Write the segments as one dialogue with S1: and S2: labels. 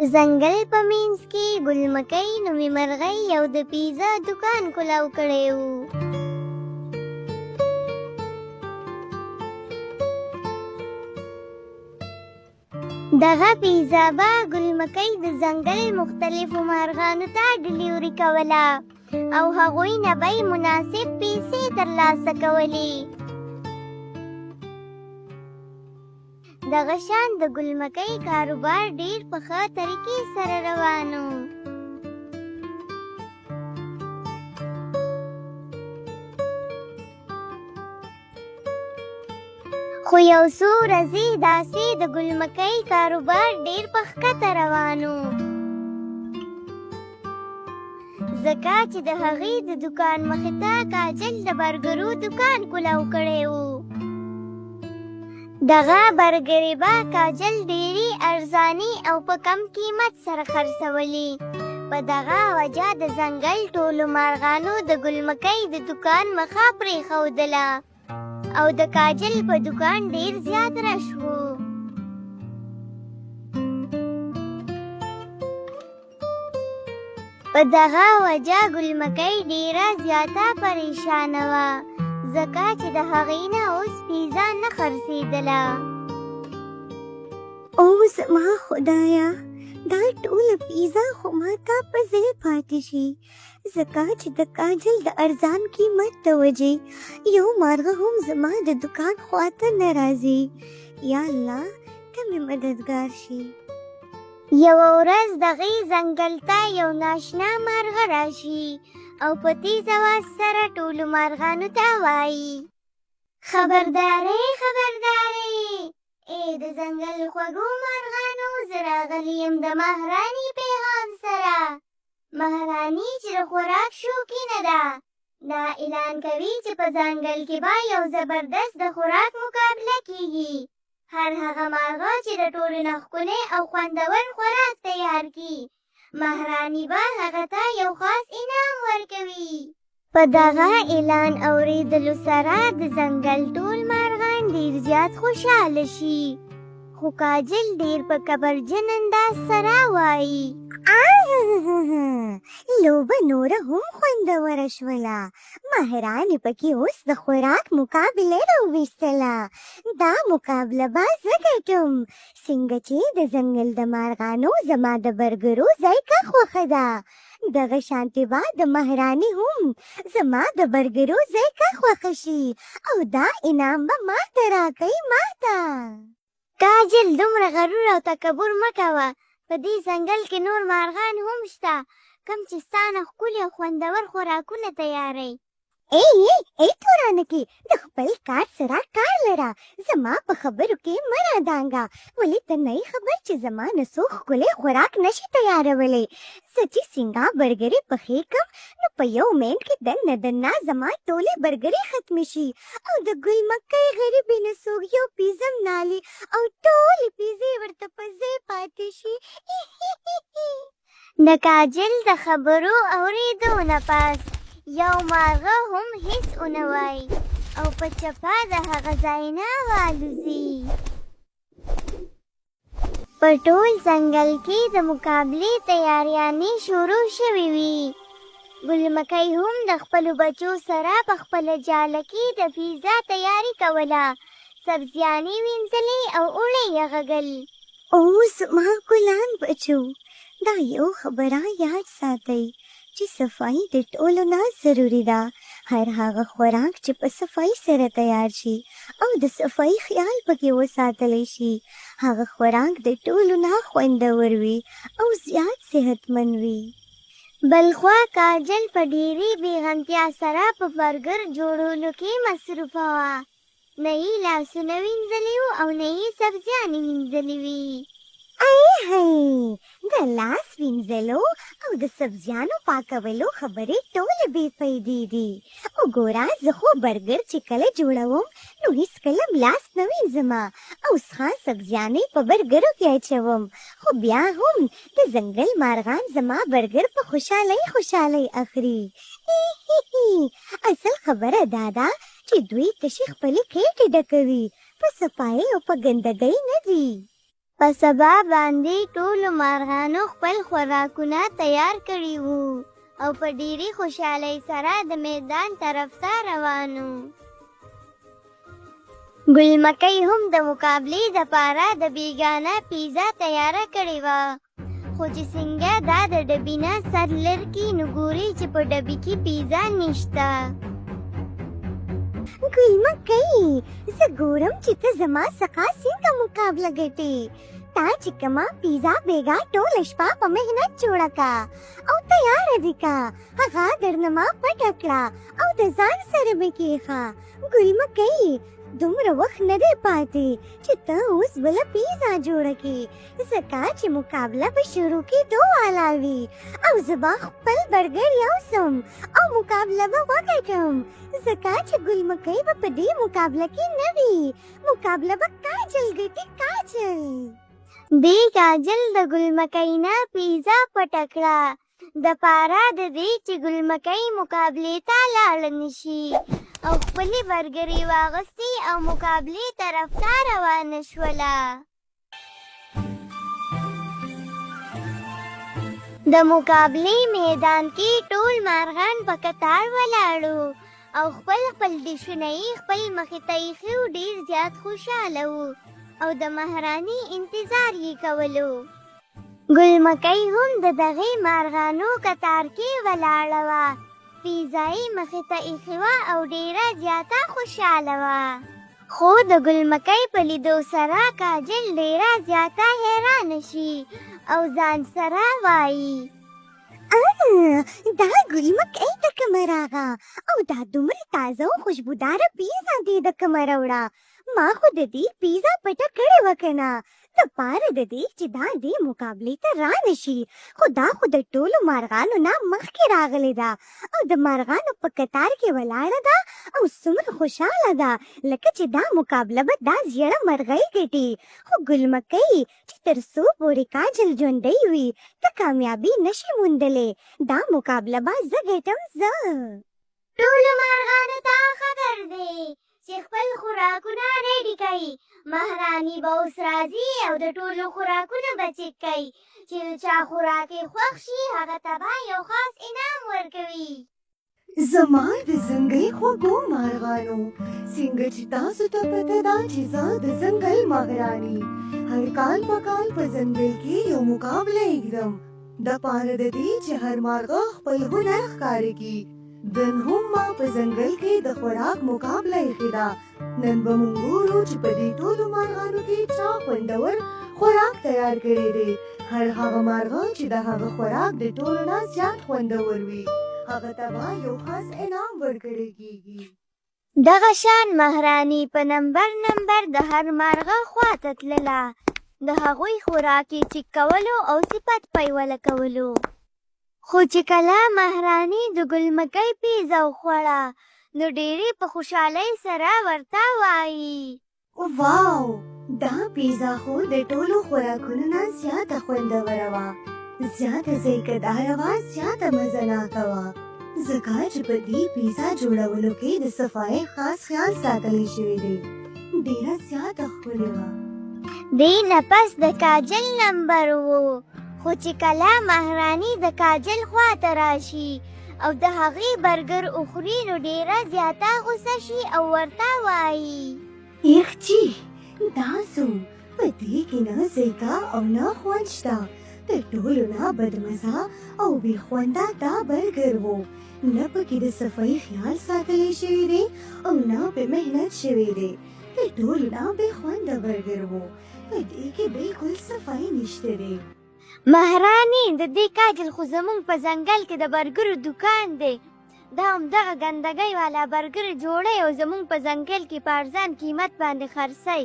S1: د ځنګل په منځ کې ګل مکۍ نومې مرغۍ یو د پیزا دکان کولاو کړی و. دغه پیزا به ګل مکۍ د ځنګل مختلفو مارغانو ته ډلیوري کوله او هغوی نه به یې مناسب پیسې ترلاسه کولې. دغه شان د ګل مکۍ کاروبار ډیر په ښه طریقې سره روان و. خو یو څو ورځې داسې د ګل مکۍ کاروبار ډیر په ښکته روان و، ځکه چې د هغې د دکان مخې ته کاجل د برګرو دکان کولاو کړی و. دغه برګرې به کاجل ډېرې ارزاني او په کم قیمت سره خرڅولې. په دغه وجه د ځنګل ټولو مارغانو د ګل مکۍ د دکان مخه پرېښودله او د کاجل په دکان ډېر زیات رش و. په دغه وجه ګل مکۍ ډېره زیاته پریشانه وه، ځکه چې د هغې نه اوس پیزا نه خرڅېدله.
S2: او زما خدایه، دا ټوله پیزا خو ماته په ځای پاتې شي، ځکه چې د کاجل د ارزان قیمت د وجې یو مارغه هم زما د دکان خواته نه راځي. یا الله، ته مې مددګار شي.
S1: یوه ورځ دغې ځنګل ته یو ناشنا مارغه راشي او په تیز اواز سره ټولو مارغانو ته وایي: خبردارې خبردارې، ای د ځنګل خوږو مارغانو، زه راغلی یم د مهراني پیغام سره. مهراني چې د خوراک شوقینه ده، دا اعلان کوي چې په ځنګل کې به یو زبردست د خوراک مقابله کیږي. هر هغه مارغه چې د ټولو نه ښکلی او خوندور خوراک تیار کړي، مهراني به هغه ته یو خاص انعام ورکوي. په دغه اعلان اورېدلو سره د ځنګل ټول مارغان ډېر زیات خوشحاله شي، خو کاجل ډېر په کبرجن انداز سره وایي:
S2: لوبه نوره هم خوندوره شوله، ماهرانې پکې اوس د خوراک مقابله راوویستله. دا مقابله به زه ګټم، څنګه چې د ځنګل د مارغانو زما د برګرو ذایقه خوښه ده، دغه شانتې به د ماهرانې هم زما د برګرو ذایقه خوښه شي او دا انعام به ماته راکوي. ماته
S1: کاجل، دومره غرور او تکبر مه کوه. په دې ځنګل کې نور مارغان هم شته، کوم چې ستا نه ښکلي او خوندور خوراکونه تیاروي.
S2: ای تورانکې، د خپل کار سره کار لره، زما په خبرو کې مه رادانګه. ولې ته نه یې خبر چې زما نه څوک ښکلی خوراک نشي تیارولی؟ زه چې څنګه برګرې پخې کړم، نو په یو منټ کې دننه زما ټولې برګرې ختمې شي او د ګل مکۍ غریبې نه څوک یو پیزه نالي او ټولې پیزې ورته په ځای پاتې شي.
S1: د کاجل د خبرو اورېدو نه پس یو مارغه هم هیڅ ونه وایي او په چپه د هغه ځای نه والوځي. په ټول ځنګل کې د مقابلې تیاریانې شروع شوې وې. ګل مکۍ هم د خپلو بچو سره په خپله جاله کې د پیزا تیاري کوله. سبزیانې وینځلې او اوړه یې غږل.
S2: او زما ګلان بچو، دا یو خبره یاد ساتئ چې صفایي د ټولو نه ضروري ده. هر هغه خوراک چې په صفایي سره تیار شي او د صفایي خیال پکې وساتلی شي، هغه خوراک د ټولو نه خوندور وي او زیات صحتمند وي.
S1: بلخوا کاجل په ډېرې بېغمتیا سره په برګر جوړولو کې مصروفه وه. نه یې لاسونه وینځلي وو او نه یې سبزیانې وینځلې وې.
S2: د لاس وینځلو او د سبزیانو پاکولو خبرې ټولې بې فایدې دي. وګوره، زه خو برګر چې کله جوړوم نو هېڅکله لاس نه وینځمه او ښه سبزیانې په برګرو کې اچوم، خو بیا هم د ځنګل مارغان زما برګر په خوشحالۍ اخلي. اصل خبره دا ده چې دوی تشې خپلې خېټې ډکوي، په صفایۍ او په ګندګۍ نه دي.
S1: په سبا باندې ټولو مارغانو خپل خوراکونه تیار کړي وو او په ډېرې خوشحالۍ سره د میدان طرف ته روانو. ګل مکۍ هم د مقابلې دپاره د بیګانه پیزا تیاره کړې وه، خو چې څنګه دا د ډبي نه سر لر کي نو ګوري چې په ډبي کې پیزا نشته.
S2: ګل مکۍ زه ګورم چې ته زما څخه څنګه مقابله ګټې. تا چې کومه پیزا بیګا ټوله شپه په محنت جوړه کا او تیاره دي کا، هغه درنه ما پټه کړه او د ځان سره مې کېښه. ګل مکۍ دومره وخت نه دی پاتې چې ته اوس بله پیزا جوړه کړې، ځکه چې مقابله به شروع کېدو والا وي او زه به خپل برګر یوسم او مقابله به وګټم، ځکه چې ګل مکۍ به په دې مقابله کې نه وي. مقابله به کاجل ګټي، کاجل.
S1: دې کاجل د ګل مکۍ نه پیزا پټه کړه دپاره د دې چې ګل مکۍ مقابلې ته لاړه نشي او خپلې برګرې واغستې او مقابلې طرف ته روانه شوله. د مقابلې میدان کې ټول مارغان په کتار ولاړو او خپل ډشونه یې خپل مخې ته ایښي و، ډېر زیات خوشحاله وو او د مهراني انتظار یې کولو. ګل مکۍ هم د دغې مارغانو کتار کې ولاړه وه، پیزا یې مخې ته ایښې وه او ډېره زیاته خوشحاله وه. خو د ګل مکۍ په لیدو سره کاجل ډېره زیاته حیرانه شي او ځان سره وایي
S2: دا ګل مکۍ د کومه راغه او دا دومره تازه او خوشبوداره پیزا دې د کومه راوړه. ما خو د دې پیزا پټه کړې وه که نه دپاره د دې چې دا دې مقابلې ته رانشي، خو دا خو د ټولو مارغانو نه مخکې راغلې ده او د مارغانو په کتار کې ولاړه ده او څومره خوشحاله ده لکه چې دا مقابله به دا زیړه مرغۍ ګټي. خو ګل مکۍ چې تر څو پورې کاجل ژوندۍ وي ته کامیابي نشي موندلی، دا مقابله به زه ګټم. زه
S1: ټولو مارغانو ته خبر دی چې خپل خوراکونه ریډي کوي. مهراني به اوس راځي او د ټولو خوراکونه به چک کوي، چې د چا خوراک یې خوښ شي هغه ته به یو خاص انعام ورکوي.
S3: زما د ځنګل خوږو مارغانو، څنګه چې تاسو ته پته ده چې زه د ځنګل مهراني هر کال په کال په ځنګل کې یو مقابله ایږدم دپاره د دې چې هر مارغه خپل هنر ښکاره کړي. نن هم ما په ځنګل کې د خوراک مقابله ایښې ده. نن به موږ ګورو چې په دې ټولو مارغانو کې چا خوندور خوراک تیار کړی دی. هر هغه مارغه چې د هغه خوراک د ټولو نه زیات خوندور وي هغه ته به یو خاص انعام ورکړی کېږي.
S1: دغه شان مهراني په نمبر د هر مارغه خواته تلله، د هغوی خوراک یې چک کولو او صفت پیوله کولو. خو چې کله مهراني د ګل مکۍ پیزا وخوړه نو ډېرې په خوشحالۍ سره ورته وایي
S3: واو، دا پیزا خو د ټولو خوراکونو نه زیاته خوندوره وه، زیاته ذایقه‌داره وه، زیاته مزهناکه وه، ځکه چې په دې پیزا جوړولو کې د صفایۍ خاص خیال ساتلی شوی دی. ډېره زیاته ښکلې وه.
S1: دې نه پس د کاجل نمبر و، خو چې کله مهراني د کاجل خواته راشي او د هغې برګر وخوري نو ډېره زیاته غوسه شي او ورته وایي
S3: یخچي دا څو په دې کې نه ذایقه او نه خوند شته، د ټولو نه بدمزه او بې خونده دا برګر و. نه پکې د صفایي خیال ساتلی شوی دی او نه پې محنت شوی دی، د ټولو نه بې خونده برګر و. په دې کې بلکل صفایي نشته دی.
S1: مهراني د دې کاجل خو زموږ په ځنګل کې د برګرو دوکان دی، دا همدغه ګندګۍ والا برګر جوړی او زموږ په ځنګل کې په ارزان قیمت باندې خرڅی.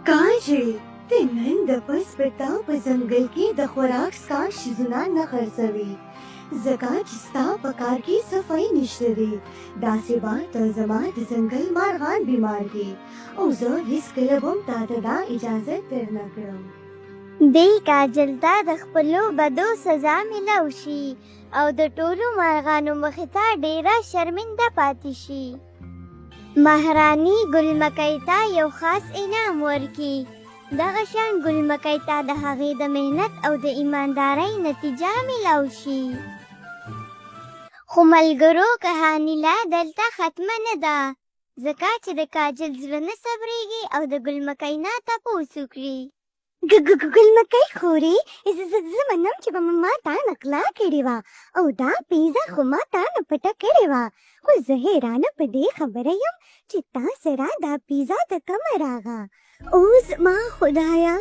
S3: کاجل ته نن د پس پتا په ځنګل کې د خوراک څښاک شیزونه نه خرڅوي، ځکه چې ستا په کار کې صفایي نشته دی. داسې به ته زما د ځنګل مارغان بیمار کړي او زه هېڅکله به هم تا ته دا اجازه درنه کړم.
S1: دې کاجل ته د خپلو بدو سزا میلاو شي او د ټولو مارغانو مخې ته ډېره شرمنده پاتې شي. مهراني ګل مکۍ ته یو خاص انعام ورکړي دغه شان ګل مکۍ ته د هغې د مهنت او د ایماندارۍ نتیجه میلاو شي. خو ملګرو کهانیله دلته ختمه نه ده، ځکه چې د کاجل زړه نه صبرېږي او د ګل مکۍ نه تپوس وکړي.
S2: ګل مکۍ خورې زه منم چې به ما تا نقلا کړې وه او دا پیزا خو ما تا نه پټه کړې وه، خو زه حیرانه په دې خبره یم چې تا سره دا پیزا د کومه راغه. او زما خدایا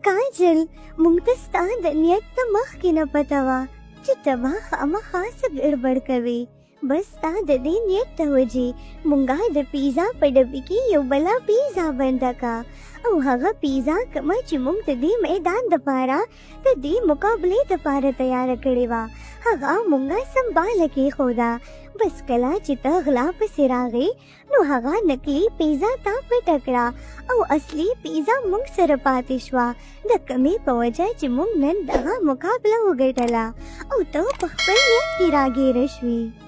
S2: کاجل، موږ ته ستا د نیت ته مخکې نه پته وه چې ته به خامخا څه ګړبړ کوې. بس ستا د دې نیت ته وجې مونږه د پیزا په ډبي کې یو بله پیزا بنده کا، او هغه پیزا کومه چې موږ د دې میدان دپاره د دې مقابلې دپاره تیاره کړې وه هغه مونږه سنباله کېښوده. بس کله چې ته غلا پسې راغې نو هغه نقلي پیزا تا پټه کړه او اصلي پیزا موږ سره پاتې شوه، د کمې په وجه چې موږ نن دغه مقابله وګټله او ته په خپل نیت کې راګیره شوې.